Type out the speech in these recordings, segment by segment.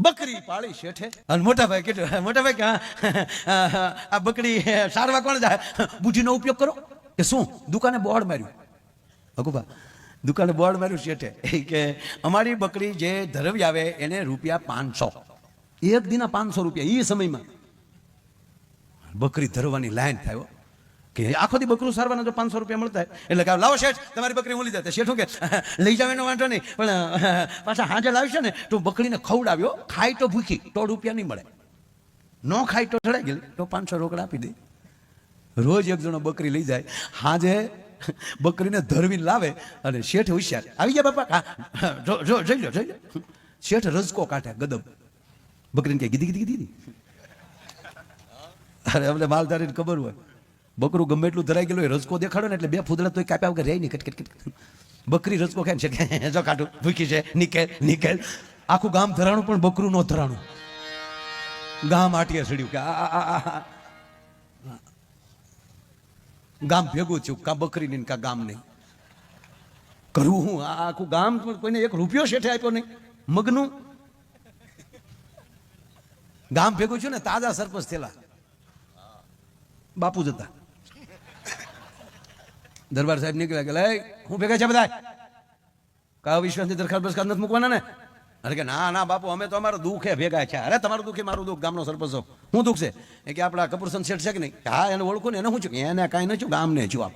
બકરી પાળી શેઠે અને મોટા ભાઈ કીધું મોટા ભાઈ કે આ બકરી સારવા કોણ જાય બુદ્ધિનો ઉપયોગ કરો કે શું દુકાને બોર્ડ માર્યું અગુભા દુકાને બોર્ડ માર્યું શેઠે કે અમારી બકરી જે ધરવી આવે એને ₹500 એક દિના ₹500 એ સમયમાં બકરી ધરવાની લાઈન થાય કે આખો દી બકરું સારવાના જો ₹500 મળતા એટલે કે લાવો શેઠ તમારી બકરી હું લીધા શેઠું કે લઈ જાવ એનો વાંધો નહીં પણ પાછા હાજર લાવશે ને તો બકરીને ખવડાવ્યો ખાય તો ભૂખી તો રૂપિયા નહીં મળે ન ખાય તો ચડાઈ ગયેલી તો 500 રોકડા આપી દે રોજ એક જણો બકરી લઈ જાય હાજે બકરીને ધરવીને લાવે અને શેઠ હોશિયાર આવી ગયા બાપા જોઈ લો શેઠ રજકો કાઢે ગદબ બકરીને કે ગીધી ગીધી ગીધી અરે અમને માલધારીને ખબર હોય બકરું ગમે એટલું ધરાઈ ગયેલું રજકો દેખાડો ને એટલે 2 ફૂદડા તો કાપ્યા વગર રહી નહીં કટકટ બકરી રજકો ખાય છે જો કાઢું ભૂખી છે નીકેલ આખું ગામ ધરાણું પણ બકરું નો ધરાણું ગામ આટીએ સડ્યું કે ગામ ભેગું થયું કા બકરી નહીં કા ગામ નહીં કરવું હું આખું ગામ કોઈને ₹1 શેઠે આપ્યો નહીં મગનું ગામ ભેગું છું ને તાજા સરપંચ થયેલા બાપુ જતા દરબાર સાહેબ નીકળ્યા કે લઈ હું ભેગા છે બધા કયા વિશ્વાસની દરખાસ્ત બસ નથી મૂકવાના ને અરે કે ના બાપુ અમે તો અમારું દુઃખે ભેગા છે અરે તમારું દુઃખ મારું દુઃખ ગામનો સરપંચ હું દુઃખ છે એ કે આપણા કપૂરસન શેઠ છે કે નહીં હા એને ઓળખું ને એને હું છું એને કાંઈ ન છું ગામને છું આપ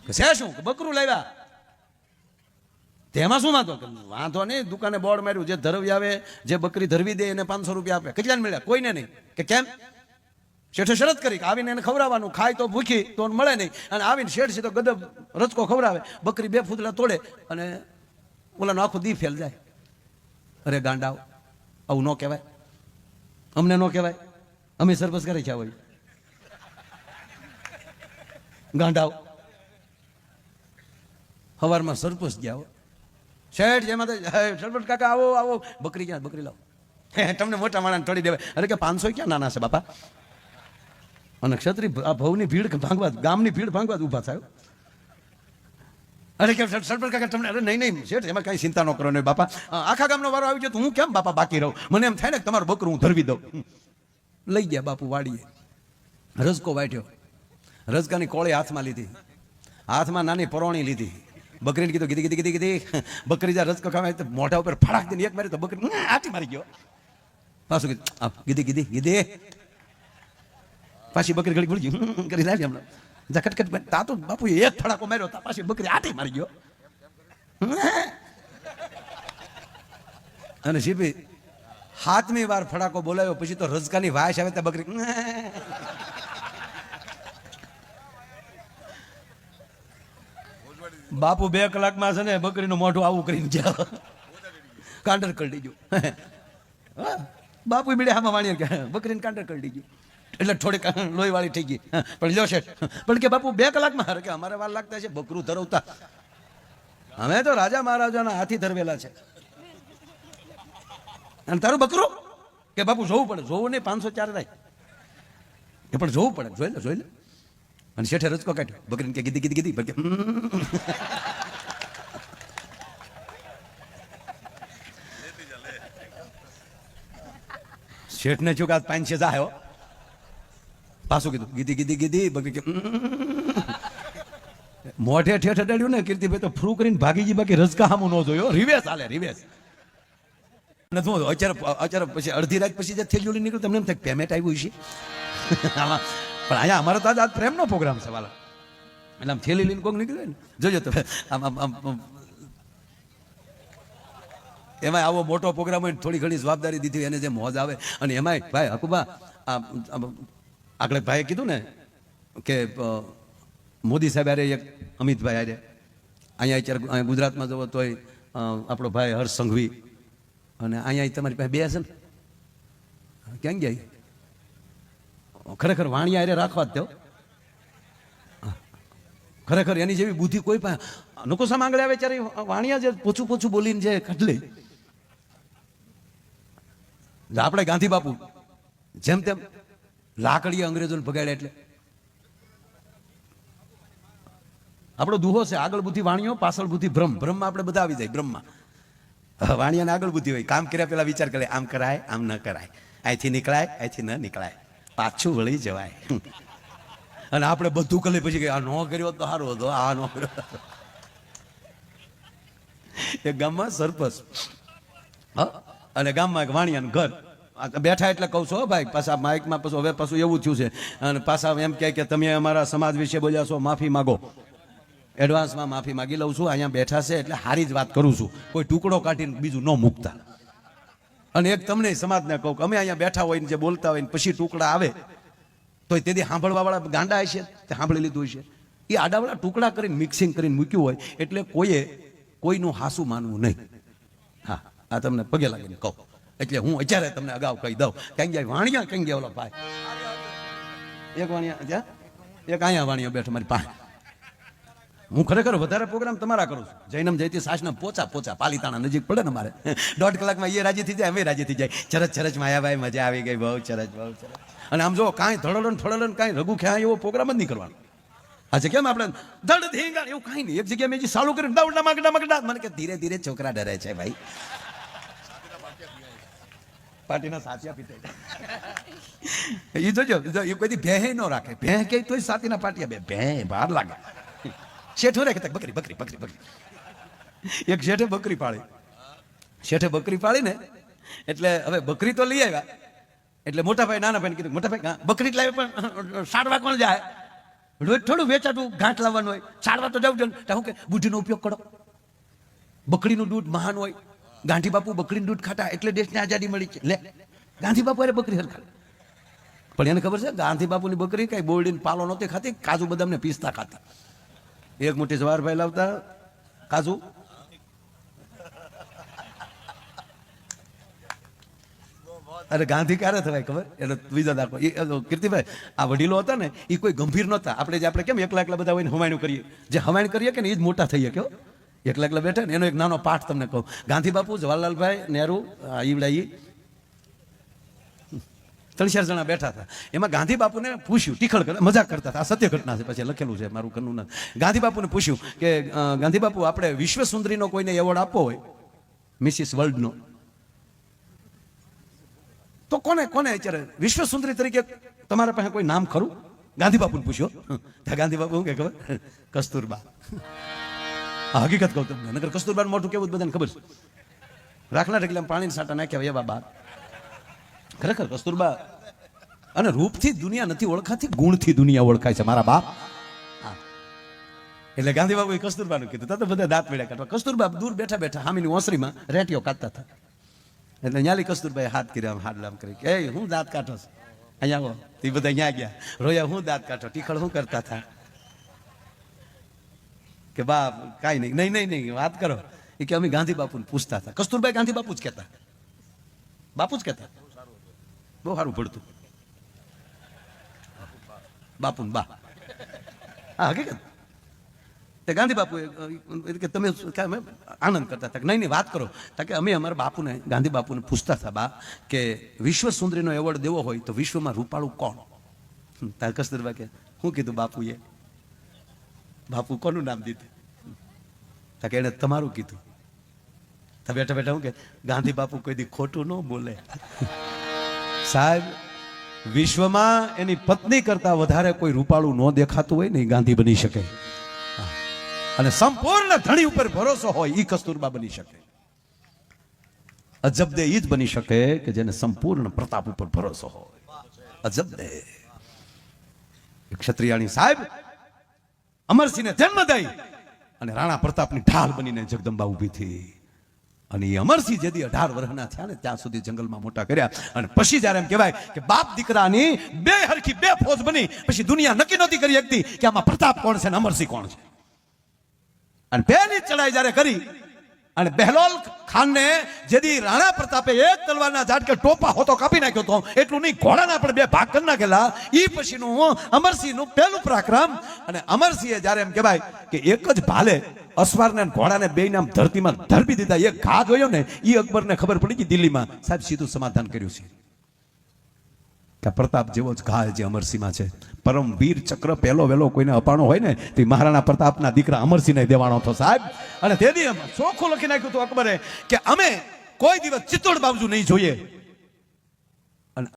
છે શું બકરું લાવ્યા તેમાં શું વાંધો નહીં દુકાને બોર્ડ માર્યું જે ધરવી આવે જે બકરી ધરવી દે એને ₹500 આપે કેટલાને મળ્યા કોઈને નહીં કે કેમ શેઠે શરત કરી કે આવીને એને ખવડાવવાનું ખાય તો ભૂખી તો મળે નહીં અને આવીને શેઠ સીધો ગદબ રચકો ખવડાવે બકરી 2 ફૂદડા તોડે અને ઓલાનો આખું દી ફેલ જાય અરે ગાંડાઓ આવું ન કહેવાય અમને ન કહેવાય અમે સરપંચ કરી છે હોય ગાંડાઓ સવારમાં સરપંચ ગયા શેઠ જેમાં સરપંચ કાકા આવો બકરી ક્યાં બકરી લાવો તમને મોટા માણસ તોડી દેવાય અરે કે 500 ક્યાં નાના છે બાપા અને ક્ષત્રિય આ ભવની ભીડ ભાંગવા ગામની ભીડ ભાંગવા ઊભા થાય અરે કે સરપંચ કાકા તમને અરે નહીં શેઠ એમાં કઈ ચિંતા ન કરો ને બાપા આખા ગામનો વારો આવી ગયો તો હું કેમ બાપા બાકી રહું મને એમ થાય ને તમારું બકરું હું ધરવી દઉં લઈ ગયા બાપુ વાડીએ રજકો વાટ્યો રજકાની કોળી હાથમાં લીધી હાથમાં નાની પરોણી લીધી બકરીને કીધું ગીધી બકરી જ્યાં રજકો ખાવા તો મોઢા ઉપર ફડાક દઈને એક મારી તો બકરી આટી મારી ગયો પાછું કીધું ગીધી પાછી બકરી ઘડી ભૂલી ગઈ કરી લાવી હમણાં કટકટ તા તો બાપુ એક ફડાકો માર્યો તા પાછી બકરી આટી મારી ગયો અને શીપી 7મી વાર ફડાકો બોલાવ્યો પછી તો રજકાની વાયસ આવે ત્યાં બકરી બાપુ 2 કલાકમાં છે ને બકરીનું મોઢું આવું કરીને જાઓ કાંડર કરડી ગયું બાપુ બીડે આમાં વાણી બકરીને કાંડર કરડી ગયું એટલે થોડીક લોહી વાળી થઈ ગઈ પણ લ્યો શેઠ પણ કે બાપુ 2 કલાકમાં હરે કે અમારે વાર લાગતા છે બકરું ધરવતા અમે તો રાજા મહારાજાના હાથી ધરવેલા છે અને તારું બકરું કે બાપુ જોવું પડે જોવું નહીં 504 થાય એ પણ જોવું પડે જોઈ લે અને શેઠે રજકો કાઢ્યો બકરીને કે ગીધી બકે શેઠને શું કે 500 આવ્યો પાછું કીધું ગીધી બકરી કે મોઢે ઠેઠ અડાડ્યું ને કીર્તિભાઈ તો ફ્રૂ કરીને ભાગી ગઈ બાકી રજકા સામું ન જોયો રિવેસ અત્યારે પછી અડધી રાત પછી જે થેલીઓલી નીકળ્યું તમને એમ થાય પેમેન્ટ આવ્યું છે આમાં પણ અહીંયા અમારો તો આજ પ્રેમનો પ્રોગ્રામ છે વાલા એટલે આમ થેલી લઈને કોક નીકળ્યું ને જોજો તમે આમ એમાં આવો મોટો પ્રોગ્રામ હોય થોડી ઘણી જવાબદારી દીધી એને જે મોજ આવે અને એમાંય ભાઈ હકુબા આગળ ભાઈએ કીધું ને કે મોદી સાહેબ અરે એક અમિતભાઈ અરે અહીંયા અત્યારે ગુજરાતમાં જવો તોય આપણો ભાઈ હર્ષ સંઘવી અને અહીંયા તમારી પાસે 2 છે ને ક્યાં ગયા ખરેખર વાણિયા અરે રાખવા જ દો ખરેખર એની જેવી બુદ્ધિ કોઈ પાસે નકોસા માંગડે આવે ત્યારે વાણિયા જે પોછું બોલીને જે કાઢલે આપણે ગાંધી બાપુ જેમ તેમ લાકડીએ અંગ્રેજોને ભગાડ્યા એટલે આપણો દુહો છે આગળ બુદ્ધિ વાણીઓ પાછળ બુદ્ધિ બ્રહ્મમાં આપણે બધા આવી જાય બ્રહ્મમાં વાણિયાને આગળ બુદ્ધિ હોય, કામ કર્યા પેલા વિચાર કરે આમ કરાય આમ ન કરાય, અહીંથી નીકળાય અહીંથી ન નીકળાય, પાછું વળી જવાય. અને આપણે બધું કરી પછી કે આ ન કર્યો તો સારું હતો, આ ન કર્યો. એક ગામમાં સરપંચ અને ગામમાં એક વાણિયાનું ઘર બેઠા, એટલે કહું છું ભાઈ પાછા માઇકમાં પાછું હવે પાછું એવું થયું છે, અને પાછા એમ કહે કે તમે અમારા સમાજ વિશે બોલ્યા છો, માફી માગો. એડવાન્સમાં માફી માગી લઉં છું, અહીંયા બેઠા છે એટલે સારી જ વાત કરું છું, કોઈ ટુકડો કાઢીને બીજું ન મૂકતા. અને એક તમને સમાજને કહું કે અમે અહીંયા બેઠા હોય ને જે બોલતા હોય ને પછી ટુકડા આવે તો તેથી સાંભળવા વાળા ગાંડા હશે, તે સાંભળી લીધું હશે. એ આડાવાળા ટુકડા કરીને મિક્સિંગ કરીને મૂક્યું હોય એટલે કોઈએ કોઈનું હાસું માનવું નહીં. હા, આ તમને પગે લાગીને કહું, એટલે હું અત્યારે તમને અગાઉ કહી દઉં. કઈ ગયા વાણિયા, કઈ ગયા ઓલો ભાઈ, એક વાણિયા જ્યાં, એક અહીંયા વાણિયા બેઠો મારી પાસે. હું ખરેખર વધારે પ્રોગ્રામ તમારા કરું છું. જૈનમ જયતી સાસના પોચા પાલીતાણા નજીક પડે ને મારે 1.5 કલાકમાં એ રાજી થઈ જાય, અમે રાજી થઈ જાય. ચરચ માયાભાઈ મજા આવી ગઈ, બહુ ચરચ. અને આમ જો કાંઈ થડલન કાંઈ રઘુ ખ્યા એવો પ્રોગ્રામ જ નહીં કરવાનો. આજે કેમ આપણે ધડ ધીંગા એવું કાંઈ નહીં, એક જગ્યાએ મેં ચાલુ કર્યું દવડા મગડા મને કે ધીરે ધીરે છોકરા ડરે છે ભાઈ, પાર્ટીના સાચિયા પીતે. એ જોજો એ કોઈ ભેહે ન રાખે, ભેહ કે તોય સાતીના પાટિયા ભે બહાર લાગે. શેઠો રે કે બકરી. એક શેઠે બકરી પાળી ને એટલે હવે બકરી તો લઈ આવ્યા, એટલે મોટા ભાઈ નાના ભાઈને કીધું મોટા ભાઈ બકરી લાવે પણ સાડવા કોણ જાય, રોજ થોડું વેચાતું ઘાટ લાવવાનું હોય, સાડવા તો જવું જોઈએ. હું કે બુદ્ધિનો ઉપયોગ કરો, બકરીનું દૂધ મહાન હોય. ગાંધી બાપુ બકરીનું દૂધ ખાતા એટલે દેશને આઝાદી મળી છે. લે ગાંધી બાપુ અરે બકરી હરખા, પણ એને ખબર છે ગાંધી બાપુની બકરી કઈ બોરડીને પાલો નહોતી ખાતી, કાજુ બદામ ને પિસ્તા ખાતી. એક મોટી જવાહરભાઈ લાવતા કાજુ, અરે ગાંધી ક્યારે થવાય ખબર, એટલે બીજા દાખલો કીર્તિભાઈ આ વડીલો હતા ને એ કોઈ ગંભીર નહોતા. આપણે કેમ એકલા બધા હોય હવાણું કરીએ, જે હવાણ કરીએ કે ને એ જ મોટા થઈએ. કેવો એકલા બેઠા ને એનો એક નાનો પાઠ તમને કહું. ગાંધી બાપુ, જવાહરલાલભાઈ નહેરુ, ઈવડા 3-4 જણા બેઠા હતા. એમાં ગાંધી બાપુને પૂછ્યું, ટીખળ કરે મજાક કરતા હતા, આ સત્ય ઘટના છે, પછી લખેલું છે મારું ઘરનું નામ. ગાંધી બાપુને પૂછ્યું કે ગાંધી બાપુ આપણે વિશ્વ સુંદરીનો કોઈને એવોર્ડ આપવો હોય, મિસિસ વર્લ્ડનો, તો કોને અત્યારે વિશ્વ સુંદરી તરીકે તમારા પાસે કોઈ નામ ખરું? ગાંધી બાપુને પૂછ્યો. ગાંધી બાપુ શું કે ખબર? કસ્તુરબા. હકીકત કહું તમને, નગર કસ્તુરબાનું મોટું કેવું બધાને ખબર છે. રાખના ઢગલા પાણીના સાટા નાખ્યા એવા બાપ. ખરેખર કસ્તુરબા અને રૂપથી દુનિયા નથી ઓળખાતી, ગુણથી દુનિયા ઓળખાય છે મારા બાપ. એટલે ગાંધી બાપુએ કસ્તુરબાનું કીધું તો બધા દાંત મેળ્યા કાઢવા. કસ્તુરબા દૂર બેઠા હામીની ઓસરીમાં રેટીઓ કાઢતા હતા. એટલે ન્યાલી કસ્તુરબાઈ હાથ કર્યા, હાથ લામ કરી કે હું દાંત કાઢો છું, અહીંયા આવો. તે બધા અહીંયા ગયા, રોયા હું દાંત કાઢો, ટીખળ શું કરતા હતા? કે બાપ કાંઈ નહીં વાત કરો. એ કે અમે ગાંધી બાપુને પૂછતા હતા. કસ્તુરબાઈ ગાંધી બાપુ જ કહેતા, બાપુ જ કહેતા, બહુ સારું પડતું બાપુ ને બા. હા હકીકત. તે ગાંધી બાપુ કે તમે આનંદ કરતા હતા, નહીં વાત કરો. કે અમે અમારા બાપુને ગાંધી બાપુને પૂછતા હતા બા કે વિશ્વ સુંદરીનો એવોર્ડ દેવો હોય તો વિશ્વમાં રૂપાળું કોણ? તાર કસ્તુરબા કે શું કીધું બાપુએ? બાપુ કોનું નામ દીધું? કે એને તમારું કીધું. બેઠા શું કે ગાંધી બાપુ કોઈ દી ખોટું ન બોલે. સાહેબ વિશ્વમાં એની પત્ની કરતા વધારે કોઈ રૂપાળું ન દેખાતું હોય ને એ ગાંધી બની શકે, અને સંપૂર્ણ ધણી ઉપર ભરોસો હોય એ કસ્તુરબા બની શકે. અજબદે ઈ જ બની શકે કે જેને સંપૂર્ણ પ્રતાપ ઉપર ભરોસો હોય. અજબદે ક્ષત્રિયાણી સાહેબ અમરસિંહને જન્મ દઈ અને રાણા પ્રતાપની ઢાલ બનીને જગદંબા ઊભી થઈ. અને એ અમરસિંહ જેદી 18 વર્ષના થયા ને ત્યાં સુધી જંગલમાં મોટા કર્યા. અને પછી જયારે એમ કહેવાય કે બાપ દીકરાની બે હરખી બે ફોજ બની, પછી દુનિયા નક્કી નહોતી કરી શકતી કે આમાં પ્રતાપ કોણ છે ને અમરસિંહ કોણ છે. અને પહેલી ચડાઈ જયારે કરી અને બહેલોલ ખાનને જેદી રાણા પ્રતાપે એક તલવારના ઝાટકે ટોપા હોતો કાપી નાખ્યો તો, એટલું નહીં ઘોડાના પણ 2 ભાગ કરી નાખેલા. એ પછીનું અમરસિંહનું પહેલું પરાક્રમ. અને અમરસિંહે જયારે એમ કહેવાય કે એક જ ભાલે અસવારને ઘોડાને બેયને આમ ધરતીમાં ધરબી દીધા. એક ઘા જોયો ને એ અકબરને ખબર પડી ગઈ દિલ્હીમાં, સાહેબ સીધું સમાધાન કર્યું છે. કે પ્રતાપ જેવો જ ઘા જે અમરસિંહમાં છે. પરમવીર ચક્ર પહેલો વેલો કોઈને અપાણો હોય ને તે મહારાણા પ્રતાપના દીકરા અમરસિંહને દેવાનો હતો સાહેબ. અને તેથી ચોખ્ખું લખી નાખ્યું હતું અકબરે કે અમે કોઈ દિવસ ચિત્તોડ બાવજુ નહીં જોઈએ.